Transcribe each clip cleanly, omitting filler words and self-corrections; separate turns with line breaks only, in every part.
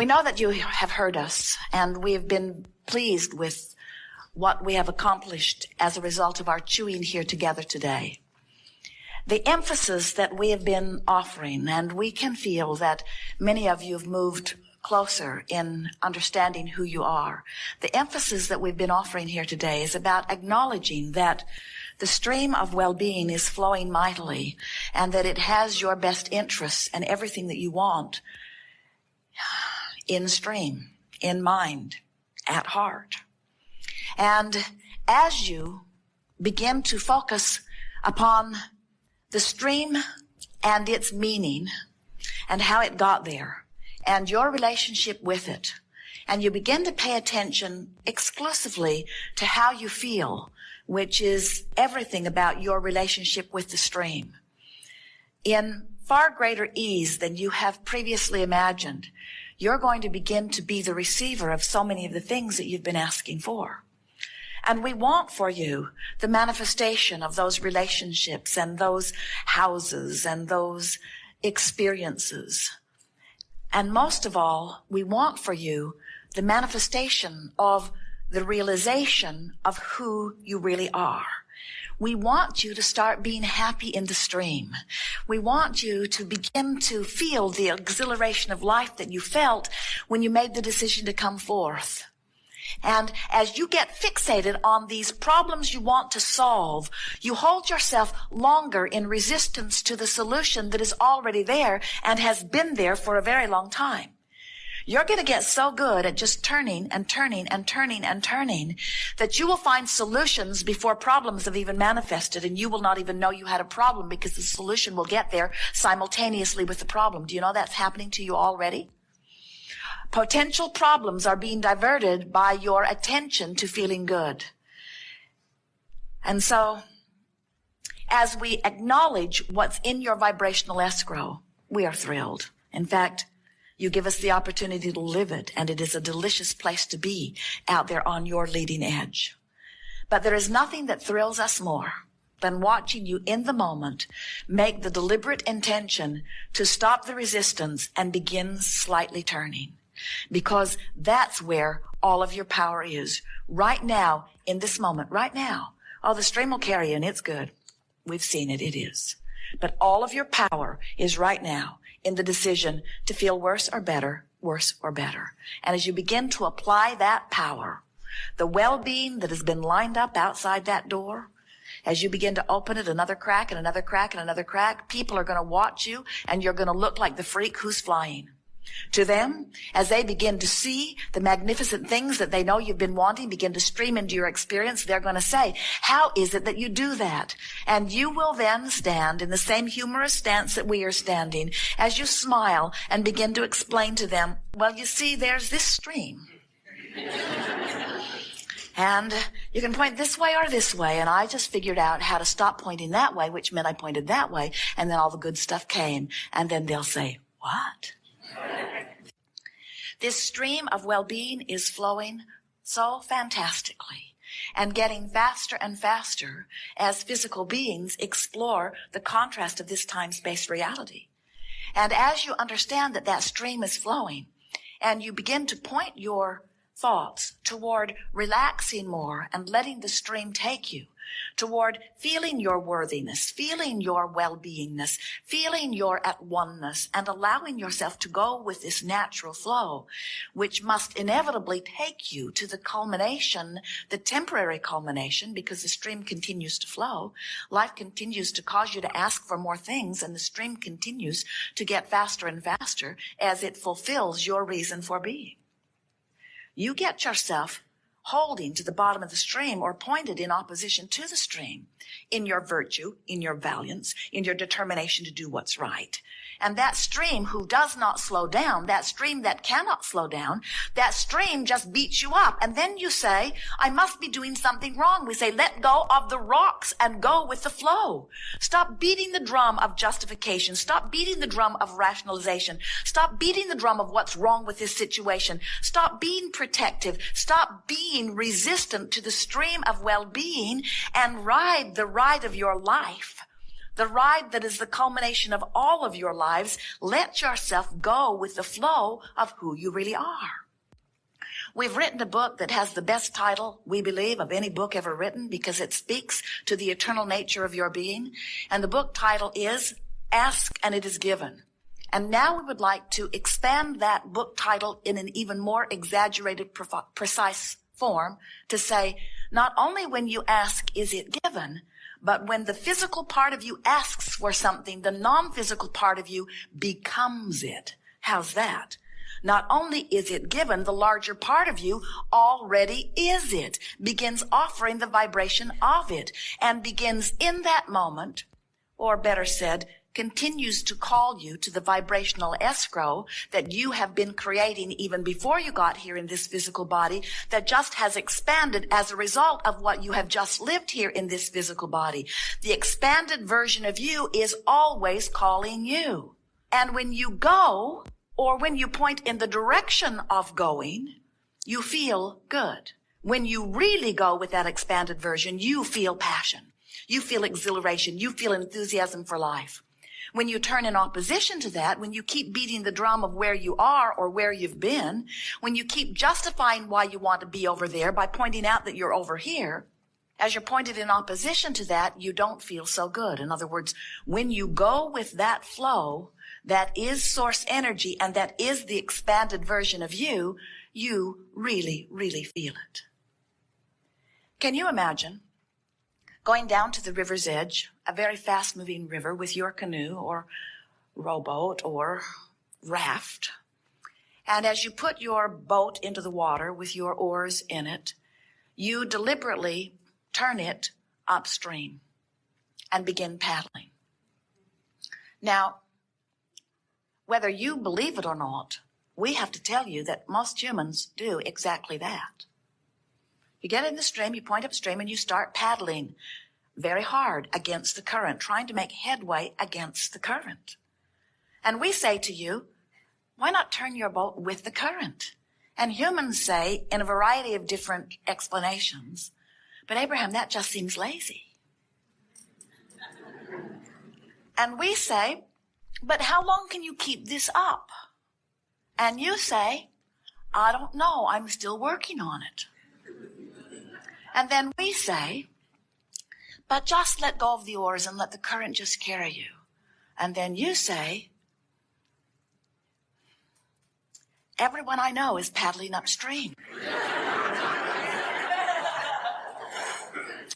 know that you have heard us, and we have been pleased with what we have accomplished as a result of our chewing here together today. The emphasis that we have been offering, and we can feel that many of you have moved closer in understanding who you are. The emphasis that we've been offering here today is about acknowledging that the stream of well-being is flowing mightily, and that it has your best interests and everything that you want in stream, in mind, at heart. And as you begin to focus upon the stream and its meaning and how it got there and your relationship with it, and you begin to pay attention exclusively to how you feel, which is everything about your relationship with the stream, in far greater ease than you have previously imagined, you're going to begin to be the receiver of so many of the things that you've been asking for. And we want for you the manifestation of those relationships and those houses and those experiences. And most of all, we want for you the manifestation of the realization of who you really are. We want you to start being happy in the stream. We want you to begin to feel the exhilaration of life that you felt when you made the decision to come forth. And as you get fixated on these problems you want to solve, you hold yourself longer in resistance to the solution that is already there and has been there for a very long time. You're going to get so good at just turning and turning and turning and turning that you will find solutions before problems have even manifested, and you will not even know you had a problem because the solution will get there simultaneously with the problem. Do you know that's happening to you already? Potential problems are being diverted by your attention to feeling good. And so, as we acknowledge what's in your vibrational escrow, we are thrilled. In fact, you give us the opportunity to live it, and it is a delicious place to be out there on your leading edge. But there is nothing that thrills us more than watching you in the moment make the deliberate intention to stop the resistance and begin slightly turning. Because that's where all of your power is. Right now, in this moment, right now. Oh, the stream will carry you, and it's good. We've seen it, it is. But all of your power is right now in the decision to feel worse or better, worse or better. And as you begin to apply that power, the well-being that has been lined up outside that door, as you begin to open it another crack and another crack and another crack, people are going to watch you, and you're going to look like the freak who's flying. To them, as they begin to see the magnificent things that they know you've been wanting begin to stream into your experience, they're going to say, how is it that you do that? And you will then stand in the same humorous stance that we are standing as you smile and begin to explain to them, well, you see, there's this stream. And you can point this way or this way, and I just figured out how to stop pointing that way, which meant I pointed that way, and then all the good stuff came. And then they'll say, what? This stream of well-being is flowing so fantastically and getting faster and faster as physical beings explore the contrast of this time-space reality. And as you understand that that stream is flowing and you begin to point your thoughts toward relaxing more and letting the stream take you, toward feeling your worthiness, feeling your well-beingness, feeling your at oneness, and allowing yourself to go with this natural flow, which must inevitably take you to the culmination, the temporary culmination, because the stream continues to flow. Life continues to cause you to ask for more things, and the stream continues to get faster and faster as it fulfills your reason for being. You get yourself holding to the bottom of the stream or pointed in opposition to the stream in your virtue, in your valiance, in your determination to do what's right. And that stream who does not slow down, that stream that cannot slow down, that stream just beats you up. And then you say, I must be doing something wrong. We say, let go of the rocks and go with the flow. Stop beating the drum of justification. Stop beating the drum of rationalization. Stop beating the drum of what's wrong with this situation. Stop being protective. Stop being resistant to the stream of well-being and ride the ride of your life. the ride that is the culmination of all of your lives. Let yourself go with the flow of who you really are. We've written a book that has the best title, we believe, of any book ever written because it speaks to the eternal nature of your being. And the book title is Ask and It Is Given. And now we would like to expand that book title in an even more exaggerated, precise form to say, not only when you ask is it given, but when the physical part of you asks for something, the non-physical part of you becomes it. How's that? Not only is it given, the larger part of you already is it, begins offering the vibration of it, and begins in that moment, or better said, continues to call you to the vibrational escrow that you have been creating even before you got here in this physical body, that just has expanded as a result of what you have just lived here in this physical body. The expanded version of you is always calling you. And when you go, or when you point in the direction of going, you feel good. When you really go with that expanded version, you feel passion. You feel exhilaration. You feel enthusiasm for life. When you turn in opposition to that, when you keep beating the drum of where you are or where you've been, when you keep justifying why you want to be over there by pointing out that you're over here, as you're pointed in opposition to that, you don't feel so good. In other words, when you go with that flow, that is source energy, and that is the expanded version of you, you really, really feel it. Can you imagine going down to the river's edge, a very fast-moving river, with your canoe or rowboat or raft, and as you put your boat into the water with your oars in it, you deliberately turn it upstream and begin paddling. Now, whether you believe it or not, we have to tell you that most humans do exactly that. You get in the stream, you point upstream, and you start paddling very hard against the current, trying to make headway against the current. And we say to you, why not turn your boat with the current? And humans say, in a variety of different explanations, but Abraham, that just seems lazy. And we say, but how long can you keep this up? And you say, I don't know, I'm still working on it. And then we say, but just let go of the oars and let the current just carry you. And then you say, everyone I know is paddling upstream.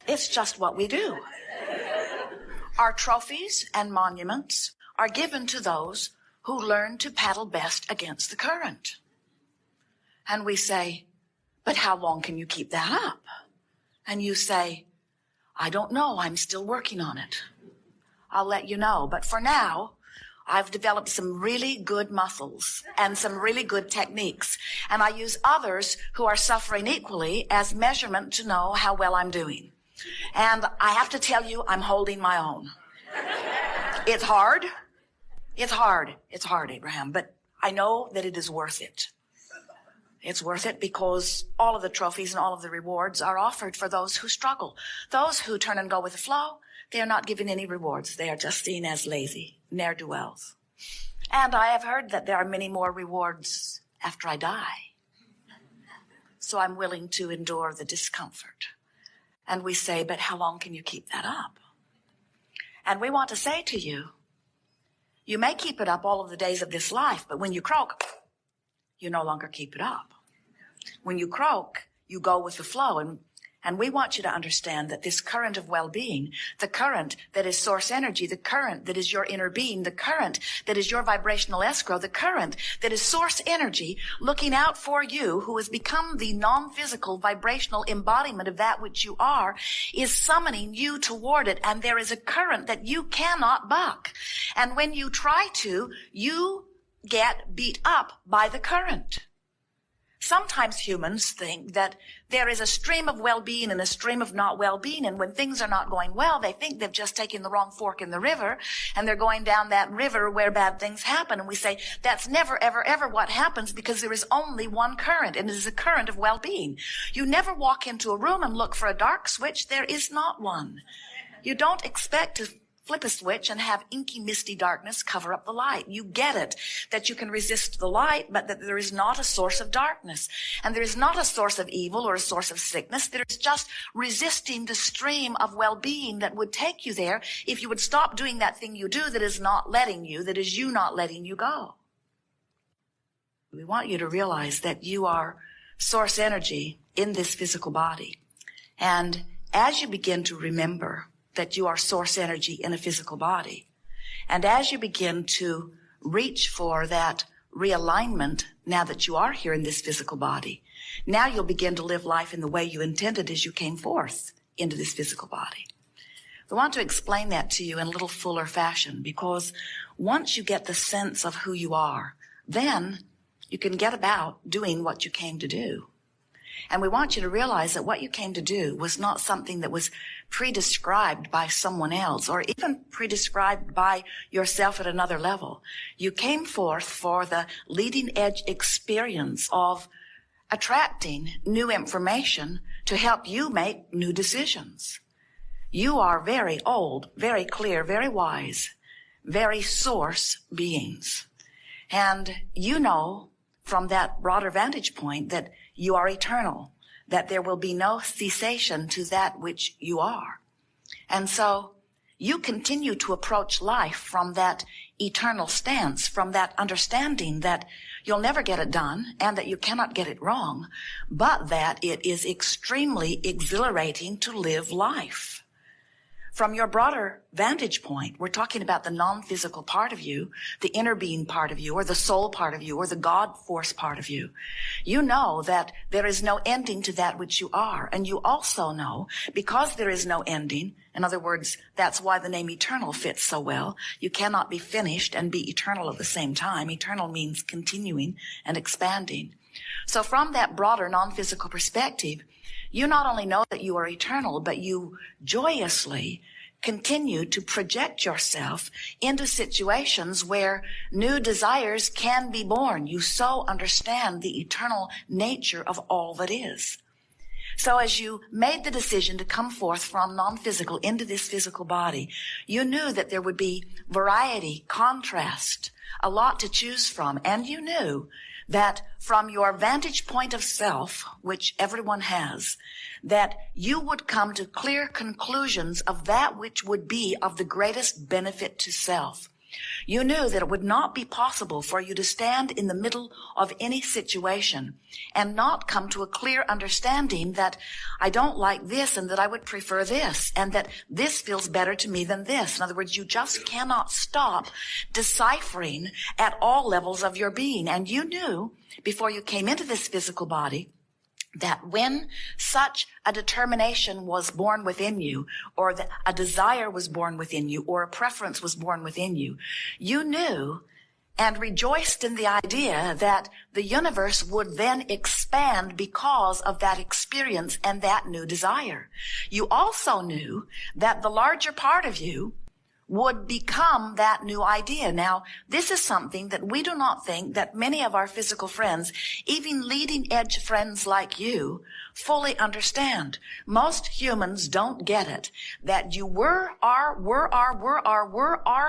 It's just what we do. Our trophies and monuments are given to those who learn to paddle best against the current. And we say, but how long can you keep that up? And you say, I don't know, I'm still working on it. I'll let you know. But for now, I've developed some really good muscles and some really good techniques. And I use others who are suffering equally as measurement to know how well I'm doing. And I have to tell you, I'm holding my own. It's hard. It's hard. It's hard, Abraham. But I know that it is worth it. It's worth it because all of the trophies and all of the rewards are offered for those who struggle. Those who turn and go with the flow, they are not given any rewards. They are just seen as lazy, ne'er-do-wells. And I have heard that there are many more rewards after I die. So I'm willing to endure the discomfort. And we say, but how long can you keep that up? And we want to say to you, you may keep it up all of the days of this life, but when you croak, you no longer keep it up. When you croak, you go with the flow. And we want you to understand that this current of well-being, the current that is source energy, the current that is your inner being, the current that is your vibrational escrow, the current that is source energy looking out for you, who has become the non-physical vibrational embodiment of that which you are, is summoning you toward it. And there is a current that you cannot buck. And when you try to, you get beat up by the current. Sometimes humans think that there is a stream of well-being and a stream of not well-being, and when things are not going well, they think they've just taken the wrong fork in the river, and they're going down that river where bad things happen. And we say, that's never, ever, ever what happens, because there is only one current, and it is a current of well-being. You never walk into a room and look for a dark switch. There is not one. You don't expect to flip a switch and have inky, misty darkness cover up the light. You get it, that you can resist the light, but that there is not a source of darkness. And there is not a source of evil or a source of sickness. There is just resisting the stream of well-being that would take you there if you would stop doing that thing you do that is not letting you, that is you not letting you go. We want you to realize that you are source energy in this physical body. And as you begin to remember that you are source energy in a physical body, and as you begin to reach for that realignment now that you are here in this physical body, now you'll begin to live life in the way you intended as you came forth into this physical body. We want to explain that to you in a little fuller fashion, because once you get the sense of who you are, then you can get about doing what you came to do. And we want you to realize that what you came to do was not something that was pre-described by someone else or even pre-described by yourself at another level. You came forth for the leading edge experience of attracting new information to help you make new decisions. You are very old, very clear, very wise, very source beings. And you know from that broader vantage point that you are eternal, that there will be no cessation to that which you are. And so you continue to approach life from that eternal stance, from that understanding that you'll never get it done and that you cannot get it wrong, but that it is extremely exhilarating to live life. From your broader vantage point, we're talking about the non-physical part of you, the inner being part of you, or the soul part of you, or the God force part of you. You know that there is no ending to that which you are. And you also know, because there is no ending, in other words, that's why the name eternal fits so well. You cannot be finished and be eternal at the same time. Eternal means continuing and expanding. So from that broader non-physical perspective, you not only know that you are eternal, but you joyously continue to project yourself into situations where new desires can be born. You so understand the eternal nature of all that is. So as you made the decision to come forth from non-physical into this physical body, you knew that there would be variety, contrast, a lot to choose from, and you knew that from your vantage point of self, which everyone has, that you would come to clear conclusions of that which would be of the greatest benefit to self. You knew that it would not be possible for you to stand in the middle of any situation and not come to a clear understanding that I don't like this and that I would prefer this and that this feels better to me than this. In other words, you just cannot stop deciphering at all levels of your being. And you knew before you came into this physical body that when such a determination was born within you, or that a desire was born within you, or a preference was born within you, you knew and rejoiced in the idea that the universe would then expand because of that experience and that new desire. You also knew that the larger part of you would become that new idea. Now, this is something that we do not think that many of our physical friends, even leading edge friends like you, fully understand. Most humans don't get it, that you were our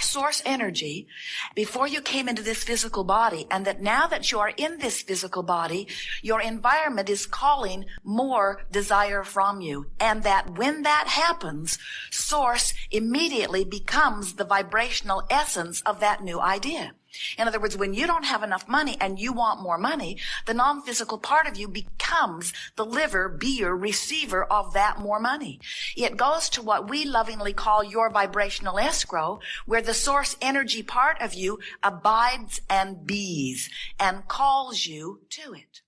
source energy before you came into this physical body, and that now that you are in this physical body, your environment is calling more desire from you. And that when that happens, source immediately becomes the vibrational essence of that new idea. In other words, when you don't have enough money and you want more money, the non-physical part of you becomes the liver, beer, receiver of that more money. It goes to what we lovingly call your vibrational escrow, where the source energy part of you abides and bees and calls you to it.